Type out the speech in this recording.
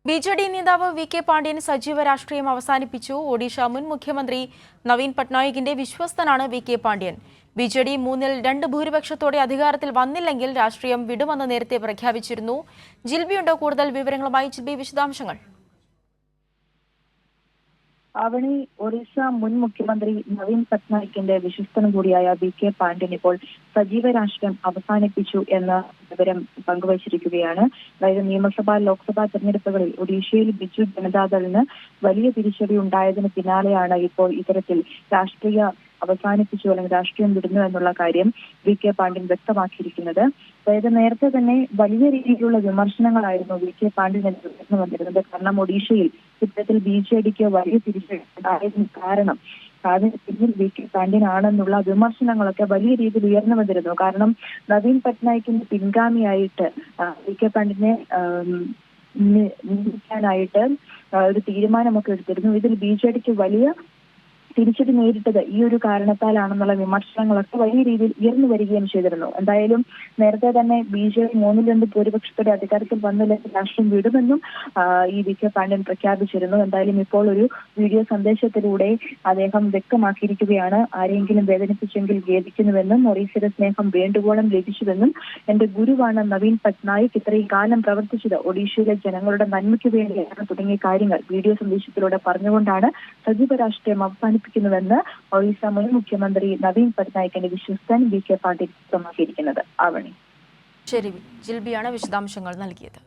ബി.ജെ.ഡി. നേതാവ് വി.കെ. പാണ്ഡ്യൻ സജീവ രാഷ്ട്രീയം അവസാനിപ്പിച്ചു. ഒഡീഷ മുൻ മുഖ്യമന്ത്രി നവീൻ പട്നായിക്കിന്റെ വിശ്വസ്തനാണ് വി.കെ. പാണ്ഡ്യൻ. ബി.ജെ.ഡി. 3-2 ഭൂരിപക്ഷത്തോടെ അധികാരത്തിൽ വന്നില്ലെങ്കിൽ രാഷ്ട്രീയം വിടുമെന്ന് നേരത്തെ പ്രഖ്യാപിച്ചിരുന്നു. ജിൽബിയുണ്ട് കൂടുതൽ വിവരങ്ങളുമായി. ജിൽബി, വിശദാംശങ്ങൾ. അവണി ഒറീസ മുൻ മുഖ്യമന്ത്രി നവീൻ പട്നായിക്കിന്റെ വിശ്വസ്തനും കൂടിയായ വി.കെ. പാണ്ഡ്യൻ ഇപ്പോൾ സജീവ രാഷ്ട്രീയം അവസാനിപ്പിച്ചു എന്ന വിവരം പങ്കുവച്ചിരിക്കുകയാണ്. അതായത് നിയമസഭാ ലോക്സഭാ തെരഞ്ഞെടുപ്പുകളിൽ ഒഡീഷയിൽ ബിജു ജനതാദളിന് വലിയ തിരിച്ചടി ഉണ്ടായതിന് പിന്നാലെയാണ് ഇപ്പോൾ ഇത്തരത്തിൽ രാഷ്ട്രീയ അവസാനിപ്പിച്ചു അല്ലെങ്കിൽ രാഷ്ട്രീയം വിടുന്നു എന്നുള്ള കാര്യം വി.കെ. പാണ്ഡ്യൻ വ്യക്തമാക്കിയിരിക്കുന്നത്. അതായത് നേരത്തെ തന്നെ വലിയ രീതിയിലുള്ള വിമർശനങ്ങളായിരുന്നു വി.കെ. പാണ്ഡ്യനെതിരെ ഉയർന്നു വന്നിരുന്നത്. കാരണം ഒഡീഷയിൽ ഇത്തരത്തിൽ ബി.ജെ.ഡിക്ക് വലിയ തിരിച്ചടി ഉണ്ടായതിന് കാരണം അതിന് പിന്നിൽ വി.കെ. പാണ്ഡ്യനാണെന്നുള്ള വിമർശനങ്ങളൊക്കെ വലിയ രീതിയിൽ ഉയർന്നു വന്നിരുന്നു. കാരണം നവീൻ പട്നായിക്കിന്റെ പിൻഗാമിയായിട്ട് വി.കെ. പാണ്ഡ്യനെ നിയമിക്കാനായിട്ട് ഒരു തീരുമാനമൊക്കെ എടുത്തിരുന്നു. ഇതിൽ ബി.ജെ.ഡിക്ക് വലിയ തിരിച്ചടി നേരിട്ടത് ഈ ഒരു കാരണത്താലാണെന്നുള്ള വിമർശനങ്ങളൊക്കെ വലിയ രീതിയിൽ ഉയർന്നു വരികയും ചെയ്തിരുന്നു. എന്തായാലും നേരത്തെ തന്നെ ബി.ജെ.ഡി. 3-2 ഭൂരിപക്ഷത്തോടെ അധികാരത്തിൽ വന്നില്ലെങ്കിൽ രാഷ്ട്രീയം വിടുമെന്നും ഈ വി.കെ. പാണ്ഡ്യൻ പ്രഖ്യാപിച്ചിരുന്നു. എന്തായാലും ഇപ്പോൾ ഒരു വീഡിയോ സന്ദേശത്തിലൂടെ അദ്ദേഹം വ്യക്തമാക്കിയിരിക്കുകയാണ്. ആരെങ്കിലും വേദനിപ്പിച്ചെങ്കിൽ ഖേദിക്കുന്നുവെന്നും ഒറീസയുടെ സ്നേഹം വേണ്ടുവോളം ലഭിച്ചുവെന്നും എന്റെ ഗുരുവാണ് നവീൻ പട്നായിക്, ഇത്രയും കാലം പ്രവർത്തിച്ചത് ഒഡീഷയിലെ ജനങ്ങളുടെ നന്മയ്ക്ക് വേണ്ടിയാണ് തുടങ്ങിയ കാര്യങ്ങൾ വീഡിയോ സന്ദേശത്തിലൂടെ പറഞ്ഞുകൊണ്ടാണ് സജീവ രാഷ്ട്രീയം അവസാനിപ്പിക്കുന്നുവെന്ന് ഒറീസ മുൻ മുഖ്യമന്ത്രി നവീൻ പട്നായിക്കിന്റെ വിശ്വസ്തൻ വി.കെ. പാണ്ഡ്യൻ വ്യക്തമാക്കിയിരിക്കുന്നത്. ആവണി. ശരി, ജിൽബിയാണ് വിശദാംശങ്ങൾ നൽകിയത്.